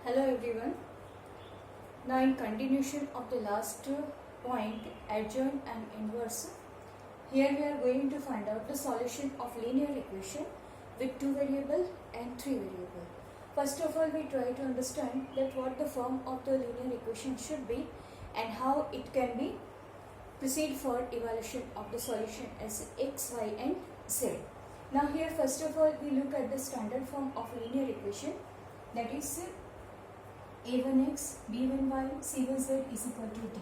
Hello everyone. Now in continuation of the last point, adjoint and inverse, here we are going to find out the solution of linear equation with 2 variable and 3 variable. First of all, we try to understand that what the form of the linear equation should be and how it can be proceed for evaluation of the solution as x, y and z. Now here first of all we look at the standard form of linear equation, that is a1x, b1y, c1z is equal to d.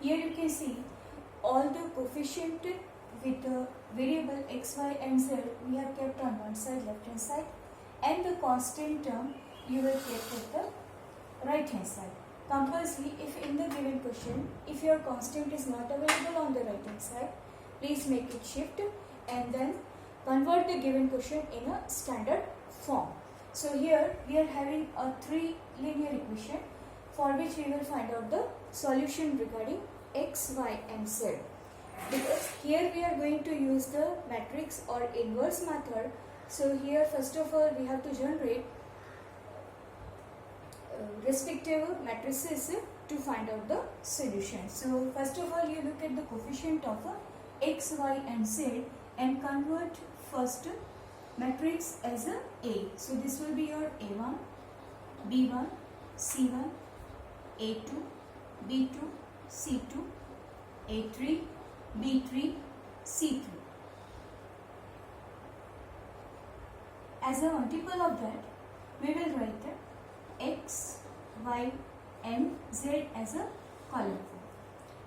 Here you can see all the coefficient with the variable x, y and z we have kept on one side, left hand side, and the constant term you will keep at the right hand side. Compulsory, if in the given question, if your constant is not available on the right hand side, please make it shift and then convert the given question in a standard form. So here we are having a 3 linear equation for which we will find out the solution regarding x, y and z. Because here we are going to use the matrix or inverse method. So here first of all we have to generate respective matrices to find out the solution. So first of all you look at the coefficient of x, y and z and convert first matrix as A. So this will be your A1, B1, C1, A2, B2, C2, A3, B3, C3. As a multiple of that, we will write X, Y and Z as a column.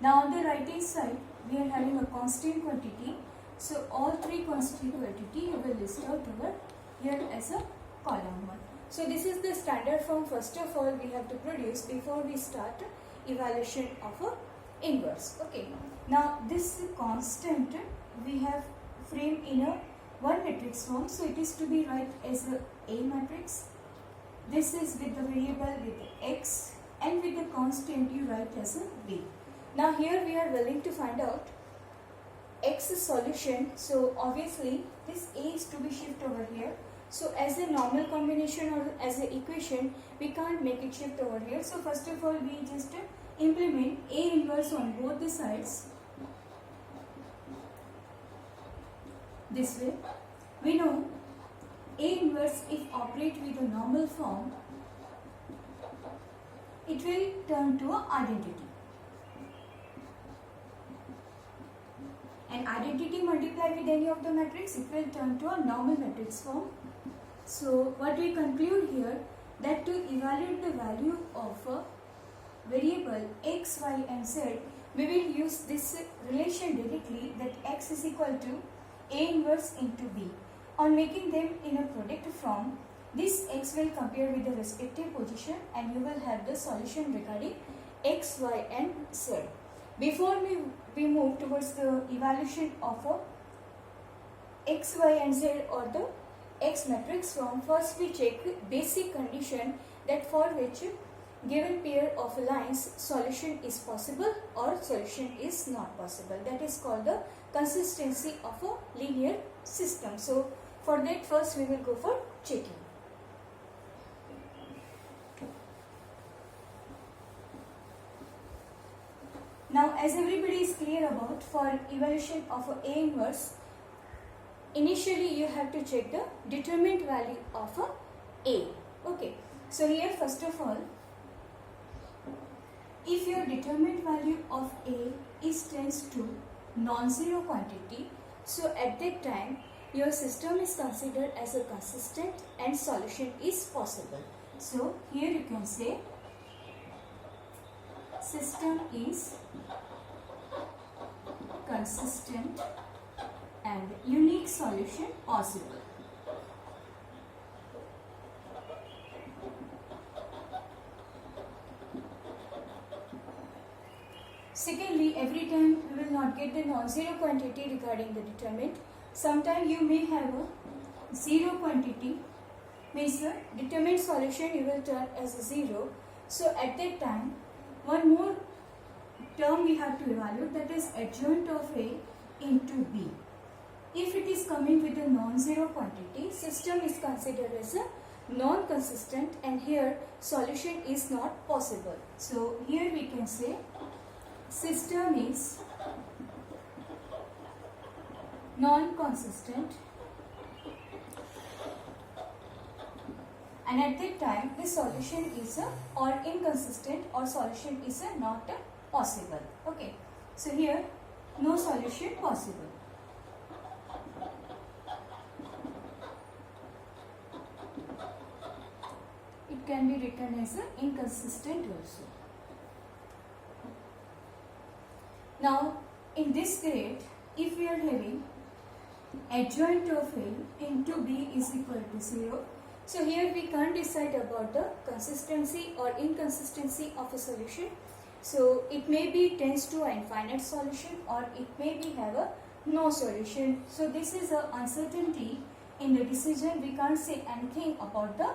Now on the right hand side, we are having a constant quantity. So all 3 constant quantity you will list out over here as a column 1. So this is the standard form first of all we have to produce before we start evaluation of a inverse. Okay. Now this constant we have framed in a one matrix form. So it is to be write as a matrix. This is with the variable with x and with the constant you write as a b. Now here we are willing to find out x solution, so obviously this a is to be shift over here. So as a normal combination or as an equation we can't make it shift over here. So first of all we just implement a inverse on both the sides. This way we know a inverse if operate with a normal form, it will turn to an identity. And identity multiplied with any of the matrix, it will turn to a normal matrix form. So what we conclude here, that to evaluate the value of a variable x, y and z, we will use this relation directly, that x is equal to a inverse into b. On making them in a product form, this x will compare with the respective position and you will have the solution regarding x, y and z. Before we move towards the evaluation of a x, y and z or the x matrix form, first we check basic condition that for which given pair of lines solution is possible or solution is not possible. That is called the consistency of a linear system. So for that first we will go for checking. Now as everybody is clear about, for evaluation of A inverse, initially you have to check the determinant value of A. Okay. So here first of all, if your determinant value of A is tends to non-zero quantity, so at that time your system is considered as a consistent and solution is possible. So here you can say system is consistent and unique solution possible. Secondly, every time we will not get the non-zero quantity regarding the determinant. Sometimes you may have a zero quantity, means the determinant solution you will turn as a 0. So at that time, one more term we have to evaluate, that is adjoint of A into B. If it is coming with a non-zero quantity, system is considered as a non-consistent, and here solution is not possible. So here we can say system is non-consistent, and at that time the solution is or inconsistent, or solution is not possible. Okay, so here no solution possible. It can be written as inconsistent also. Now in this grade, if we are having adjoint of A into B is equal to 0, so here we can't decide about the consistency or inconsistency of a solution. So it may be tends to an infinite solution, or it may be have a no solution. So this is a uncertainty in the decision. We can't say anything about the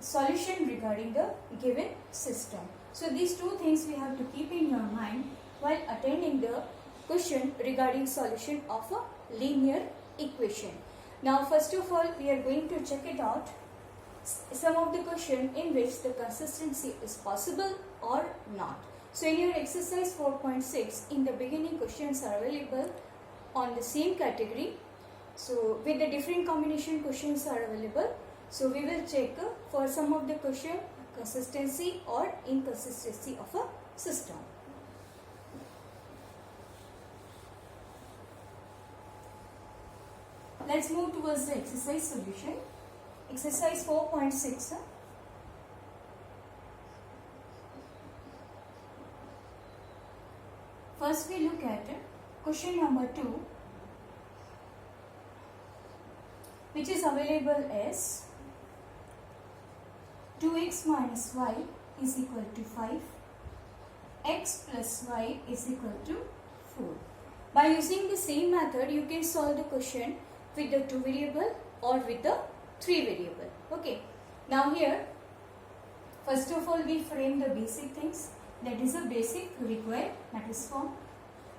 solution regarding the given system. So these two things we have to keep in your mind while attending the question regarding solution of a linear equation. Now first of all we are going to check it out, some of the question in which the consistency is possible or not. So in your exercise 4.6, in the beginning questions are available on the same category. So with the different combination questions are available. So we will check for some of the question consistency or inconsistency of a system. Let's move towards the exercise solution. Exercise 4.6. First we look at question number 2, which is available as 2x minus y is equal to 5, x plus y is equal to 4. By using the same method, you can solve the question with the 2 variable or with the 3 variable. Okay. Now here, first of all we frame the basic things. That is a basic required matrix form.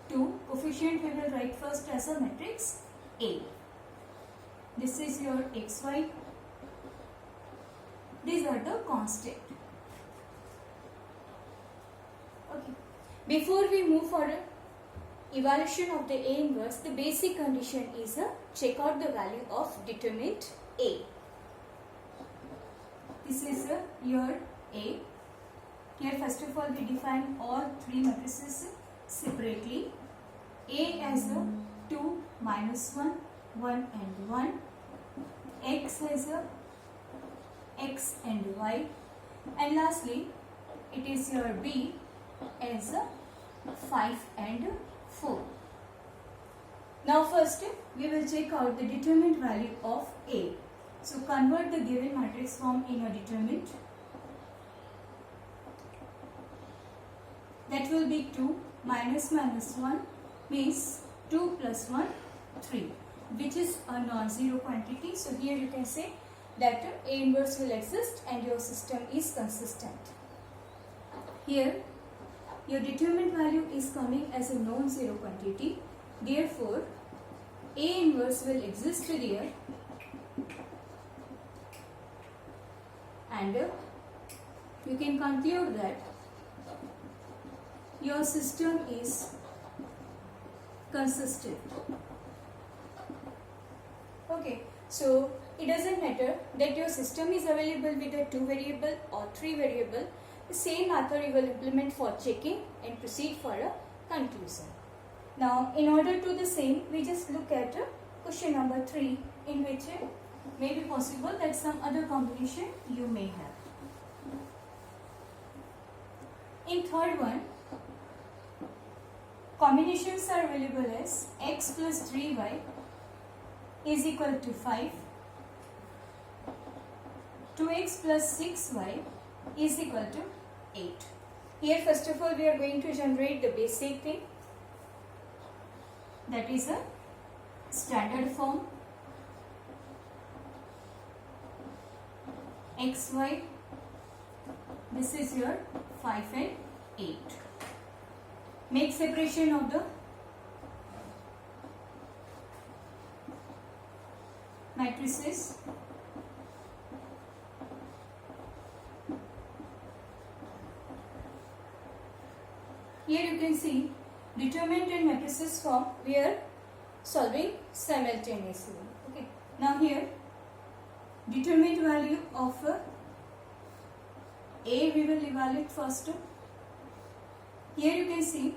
2 coefficient we will write first as a matrix A. This is your xy. These are the constant. Okay. Before we move for evaluation of the A inverse, the basic condition is check out the value of determinant A. This is your A. Here first of all we define all 3 matrices separately. A as 2, minus 1, 1 and 1. X as x and y. And lastly, it is your B as 5 and 4. Now first we will check out the determinant value of A. So convert the given matrix form in a determinant. That will be 2 minus 1 means 2 plus 1, 3, which is a non-zero quantity. So here you can say that A inverse will exist and your system is consistent. Here your determinant value is coming as a non-zero quantity. Therefore, A inverse will exist here, and you can conclude that your system is consistent. Okay, so it doesn't matter that your system is available with a 2 variable or 3 variable. The same method you will implement for checking and proceed for a conclusion. Now, in order to the same, we just look at question number 3, in which it may be possible that some other combination you may have. In third one, combinations are available as x plus 3y is equal to 5, 2x plus 6y is equal to 8. Here first of all we are going to generate the basic thing, that is a standard form. xy, this is your 5 and 8. Make separation of the matrices. Here you can see determinant and matrices form we are solving simultaneously. Okay. Now here determinant value of A we will evaluate first. Here you can see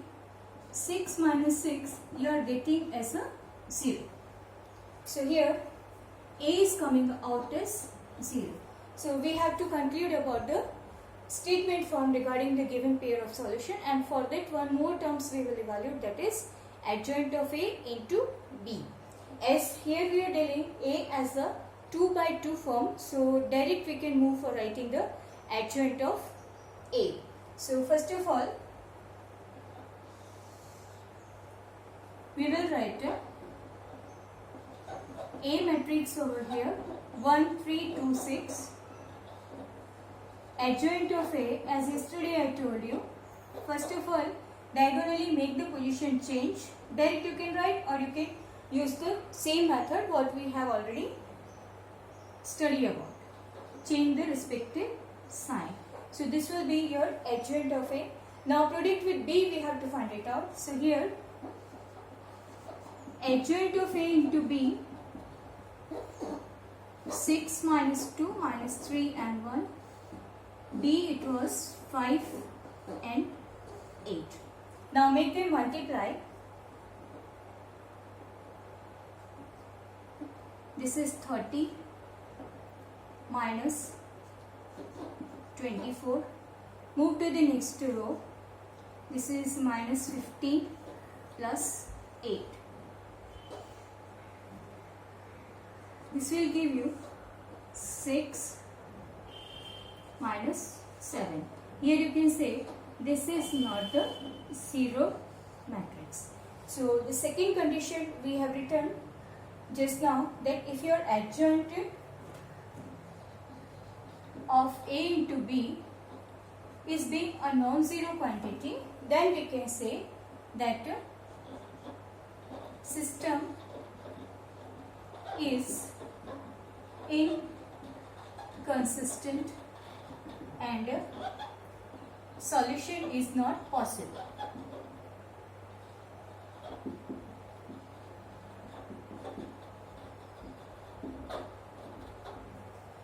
6 minus 6 you are getting as a 0. So here A is coming out as 0. So we have to conclude about the statement form regarding the given pair of solution, and for that one more terms we will evaluate, that is adjoint of A into B. As here we are dealing A as a 2 by 2 form, so direct we can move for writing the adjoint of A. So first of all we will write A matrix over here 1 3 2 6. Adjoint of A, as yesterday I told you, first of all diagonally make the position change. Direct you can write, or you can use the same method what we have already studied about. Change the respective sign. So this will be your adjoint of A. Now product with B we have to find it out. So here adjoint of A into B, 6 minus 2 minus 3 and 1. B it was 5 and 8. Now make them multiply. This is 30 minus 24. Move to the next row. This is minus 15 plus 8. This will give you 6 minus 7. Here you can say this is not the zero matrix. So the second condition we have written just now, that if your adjoint of A into B is being a non-zero quantity, then we can say that system is inconsistent and solution is not possible.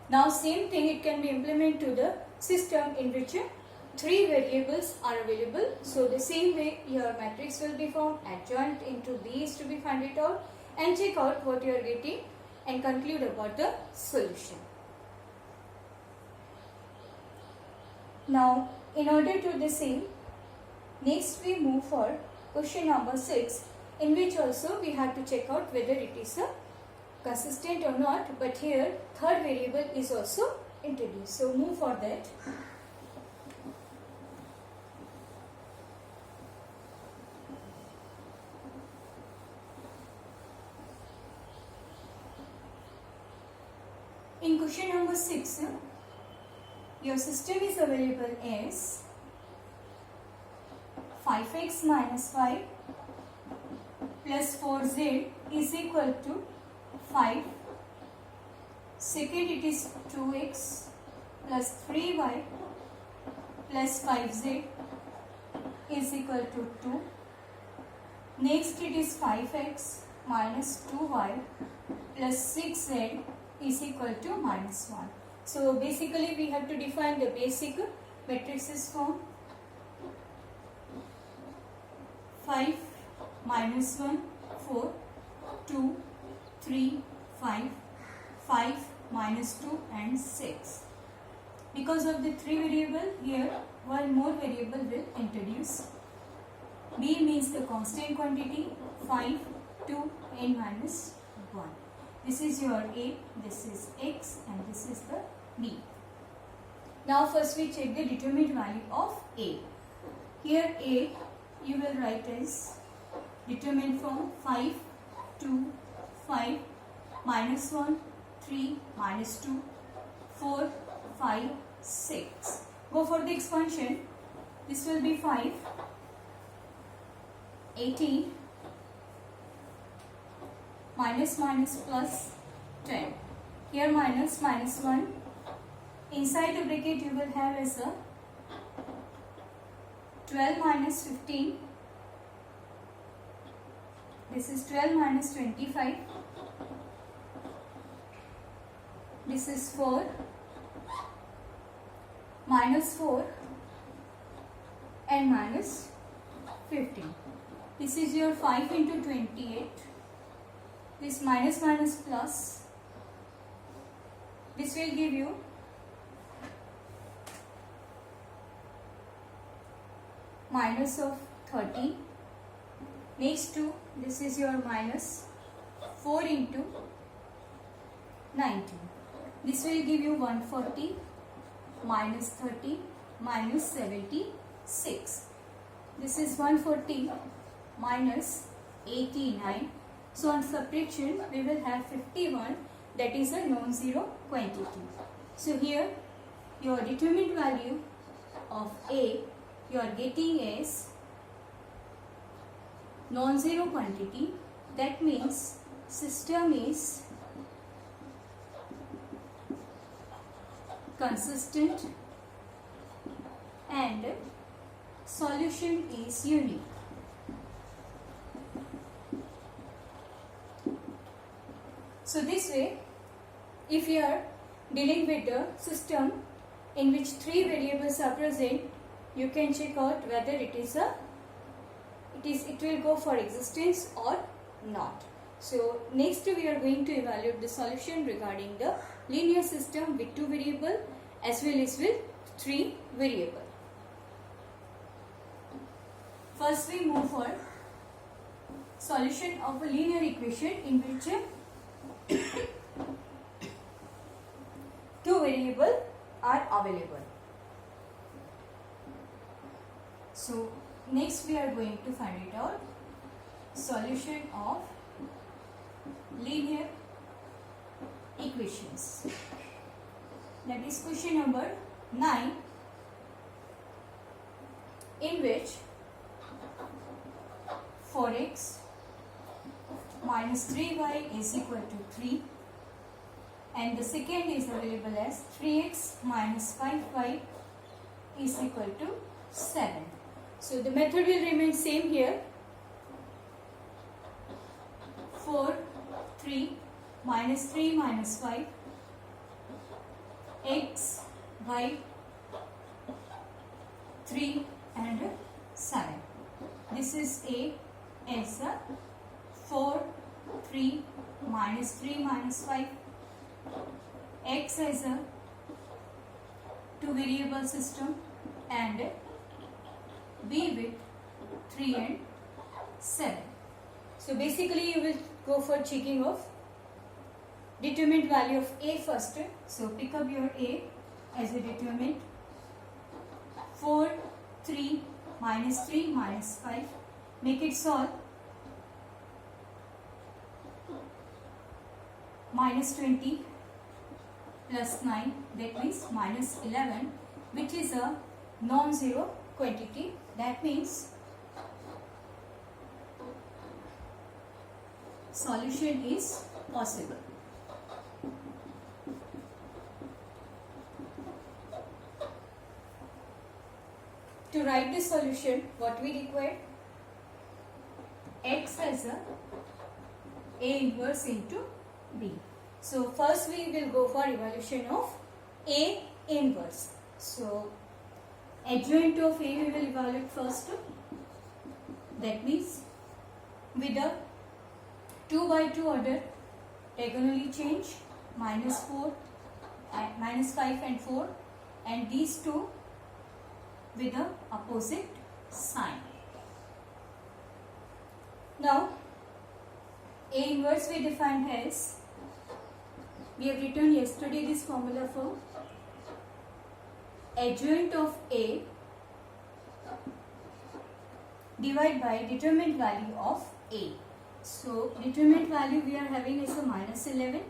Now same thing it can be implemented to the system in which 3 variables are available. So the same way your matrix will be formed, adjoint into B is to be found it out, and check out what you are getting and conclude about the solution. Now in order to the same, next we move for question number 6, in which also we have to check out whether it is consistent or not, but here third variable is also introduced. So move for that. In question number 6, your system is available as 5x minus 5 plus 4z is equal to 5. Second, it is 2x plus 3y plus 5z is equal to 2. Next, it is 5x minus 2y plus 6z is equal to minus 1. So basically we have to define the basic matrices form. 5 minus 1 4, 2 3 5, 5 minus 2 and 6. Because of the 3 variable, here one more variable will introduce. B means the constant quantity, 5, 2 and minus 1. This is your A, this is X and this is the B. Now first we check the determinant value of A. Here A you will write as determinant form 5, 2, 5, minus 1, 3, minus 2, 4, 5, 6. Go for the expansion. This will be 5, 18, minus minus plus 10. Here minus 1. Inside the bracket you will have as a 12 minus 15. This is 12 minus 25. This is 4 minus 4 and minus 15. This is your 5 into 28. This minus minus plus. This will give you minus of 30. Next to this is your minus 4 into 90. This will give you 140 minus 30 minus 76. This is 140 minus 89. So on subtraction we will have 51, that is a non-zero quantity. So here your determined value of A you are getting is non-zero quantity. That means system is consistent and solution is unique. So this way, if you are dealing with the system in which 3 variables are present, you can check out whether it will go for existence or not. So next we are going to evaluate the solution regarding the linear system with 2 variable as well as with 3 variable. First we move for solution of a linear equation in which 2 variables are available. So next we are going to find it out, solution of linear equations. That is question number 9, in which 4x minus 3y is equal to 3, and the second is available as 3x minus 5y is equal to 7. So the method will remain same here. 4, 3 minus 3 minus 5, x, y, 3 and 7. This is A as a 4, 3 minus 3 minus 5, x as a 2 variable system, and B with 3 and 7. So basically you will go for checking of determined value of A first. So pick up your A as a determined. 4, 3 minus 3 minus 5. Make it solve. Minus 20 plus 9, that means minus 11, which is a non-zero quantity. That means solution is possible. To write the solution, what we require? X as A inverse into B. So first we will go for evaluation of A inverse. So adjoint of A we will evaluate first. That means with a 2 by 2 order, diagonally change minus 4, minus 5 and 4, and these two with the opposite sign. Now A inverse we defined as, we have written yesterday this formula for adjoint of A divided by determined value of A. So determined value we are having as a minus 11,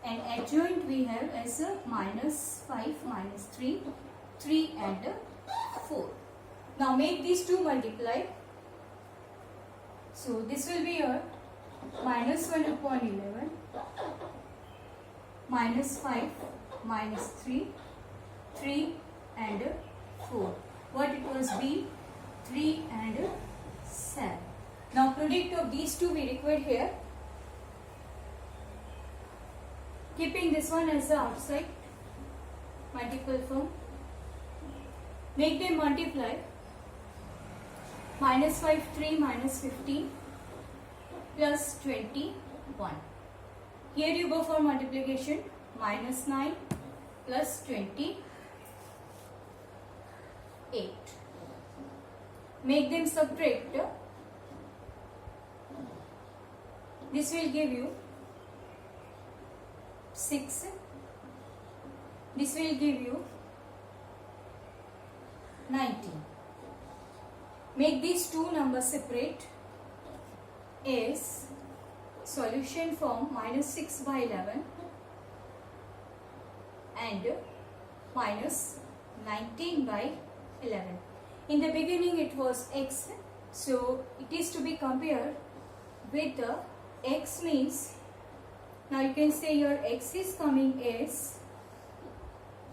and adjoint we have as a minus 5, minus 3, 3 and 4. Now make these two multiply. So this will be your minus 1 upon 11, minus 5, minus 3, 3 and 4. What it was B? 3 and 7. Now product of these two we required here. Keeping this one as the outside multiple form. Make them multiply. Minus 5, 3 minus 15 plus 21. Here you go for multiplication. Minus 9 plus 28. Make them subtract. This will give you 6. This will give you 19. Make these two numbers separate. Is solution form minus 6 by 11 and minus 19 by 11. In the beginning it was x, so it is to be compared with x means, now you can say your x is coming as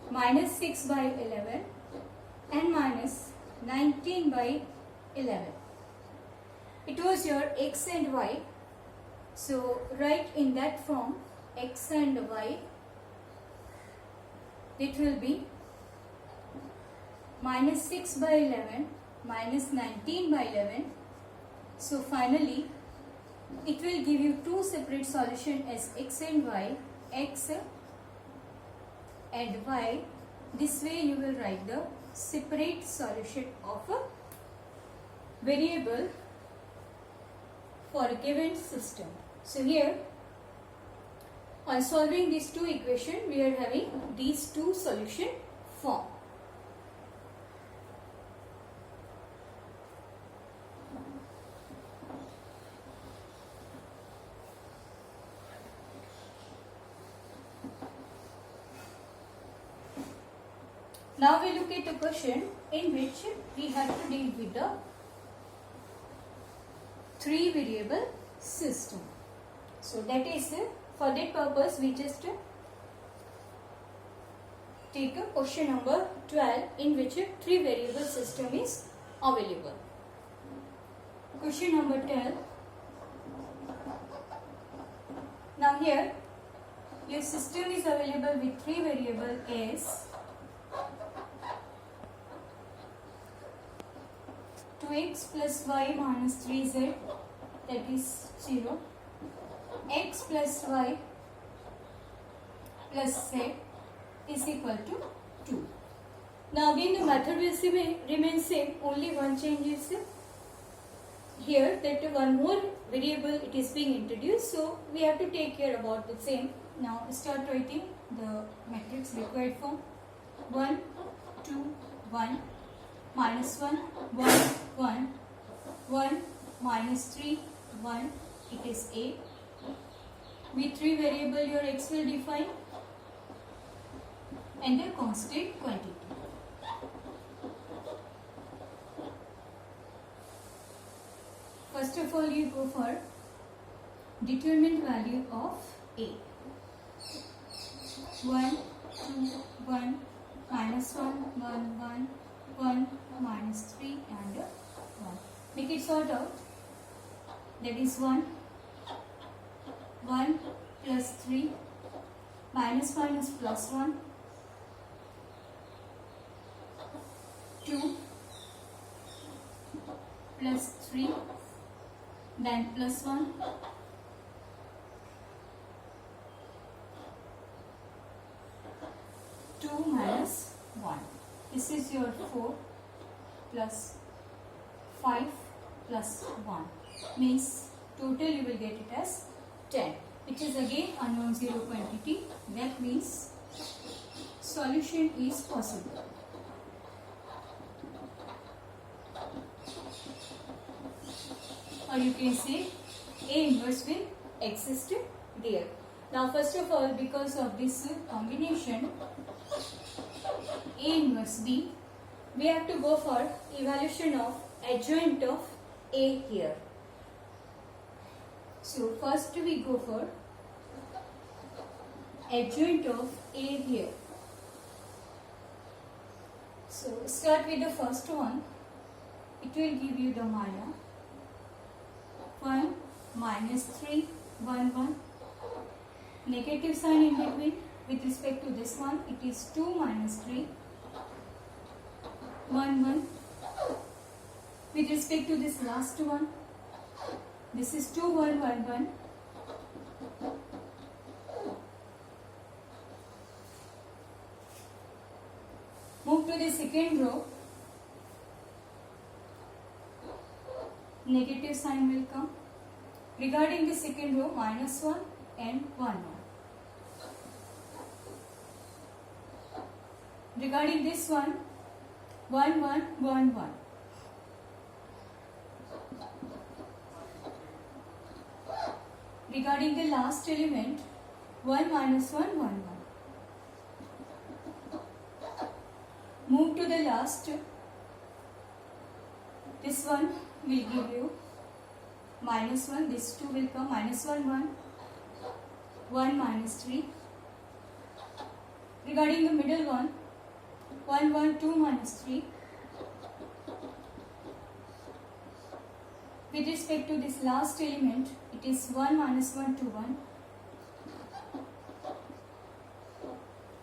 minus 6 by 11 and minus 19 by 11. It was your x and y, so write in that form x and y. It will be minus 6 by 11 minus 19 by 11. So finally it will give you two separate solutions as x and y, x and y. This way you will write the separate solution of a variable for a given system. So here on solving these two equations we are having these two solution form. Now we look at a question in which we have to deal with the 3 variable system. So that is, for that purpose we just take a question number 12 in which a 3 variable system is available. Question number 12. Now here your system is available with 3 variables as 2x plus y minus 3z, that is 0, x plus y plus z is equal to 2. Now again the method will remain same, only one change is here, that one more variable it is being introduced, so we have to take care about the same. Now start writing the matrix required form. 1, 2, 1, minus 1, 1, 1, 1, minus 3, 1, it is A. With 3 variable your x will define and a constant quantity. First of all you go for determined value of A. 1, 2, 1, minus 1, 1, 1, 1, minus 3 and 1. Make it sort out. That is 1, 1 plus 3, minus minus plus 1, 2 plus 3, then plus 1, 2 minus 1. This is your 4 plus 5 plus 1, means total you will get it as 10, which is again a non-zero quantity. That means solution is possible. Or you can say A inverse will exist there. Now first of all, because of this combination A inverse B, we have to go for evaluation of adjoint of A here. So first we go for adjoint of A here. So start with the first one. it will give you the Maya 1 minus 3 1 1. Negative sign in between. With respect to this one, it is 2 minus 3 1 1. With respect to this last one, this is 2 1 1 1. Move to the second row. Negative sign will come. Regarding the second row, minus 1 and 1 1. Regarding this one, 1 1 1 1. Regarding the last element, 1 minus 1 1 1. Move to the last. This one will give you minus 1. This 2 will come minus 1 1. 1 minus 3. Regarding the middle one, 1 1 2 minus 3. With respect to this last element, it is 1 minus 1 2 1.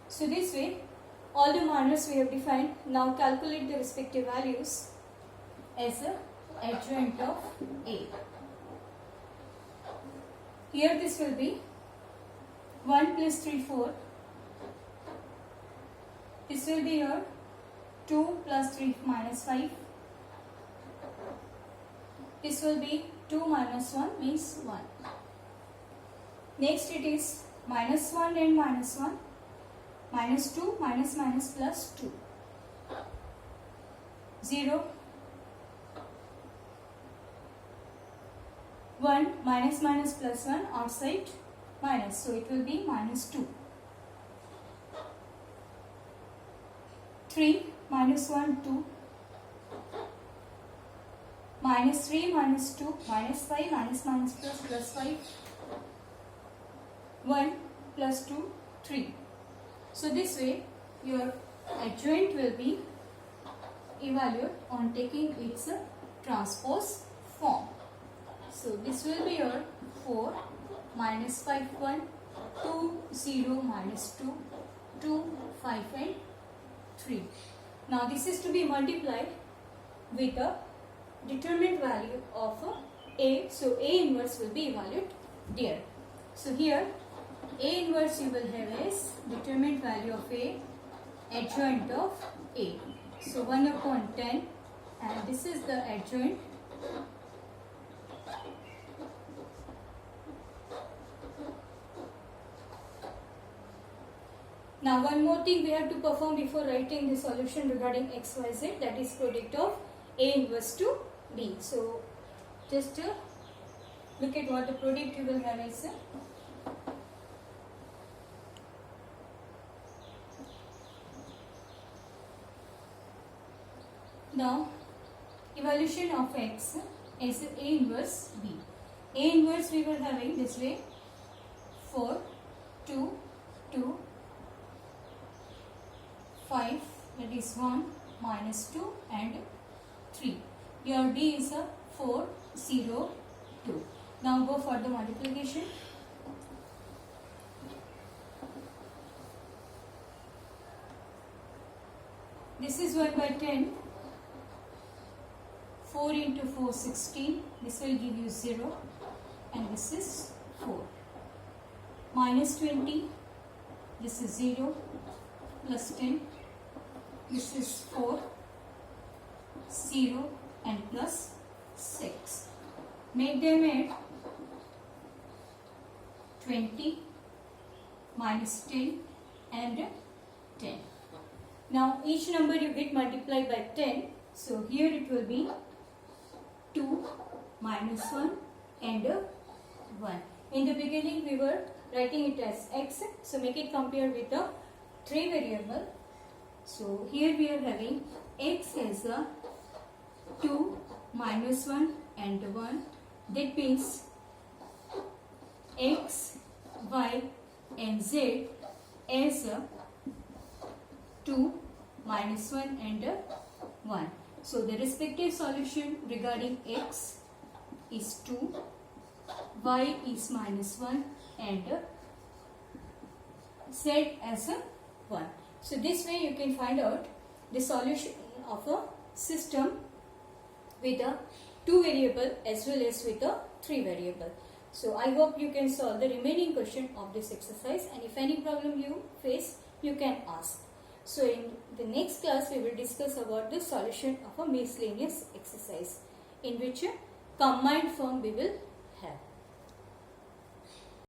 So this way, all the minors we have defined. Now calculate the respective values as a adjoint of A. Here this will be 1 plus 3 4. This will be your 2 plus 3 minus 5. This will be 2 minus 1 means 1. Next it is minus 1 and minus 1. Minus 2 minus minus plus 2. 0. 1 minus minus plus 1 outside minus. So it will be minus 2. 3 minus 1 2. Minus 3 minus 2 minus 5 minus minus plus 5. 1 plus 2 3. So this way your adjoint will be evaluated on taking its transpose form. So this will be your 4 minus 5 1 2 0 minus 2 2 5 and 3. Now this is to be multiplied with a determined value of A. So A inverse will be evaluated there. So here A inverse you will have as determined value of A, adjoint of A. So 1 upon 10, and this is the adjoint. Now one more thing we have to perform before writing the solution regarding x, y, z, that is product of A inverse to B. So just look at what the product you will have as now evaluation of x is A inverse B. A inverse we were having this way 4 2 2 5, that is 1 minus 2 and 3. Your B is a 4 0 2. Now go for the multiplication. This is 1 by 10. 4 into 4 16. This will give you 0 and this is 4. Minus 20. This is 0 plus 10. This is 4, 0 and plus 6. Make them add 20 minus 10 and 10. Now each number you get multiplied by 10. So here it will be 2 minus 1 and 1. In the beginning we were writing it as x. So make it compare with the 3 variable. So here we are having x as a 2 minus 1 and 1. That means x, y and z as a 2 minus 1 and 1. So the respective solution regarding x is 2, y is -1 and z as a 1. So this way you can find out the solution of a system with a 2 variable as well as with a 3 variable. So I hope you can solve the remaining question of this exercise, and if any problem you face, you can ask. So in the next class we will discuss about the solution of a miscellaneous exercise, in which a combined form we will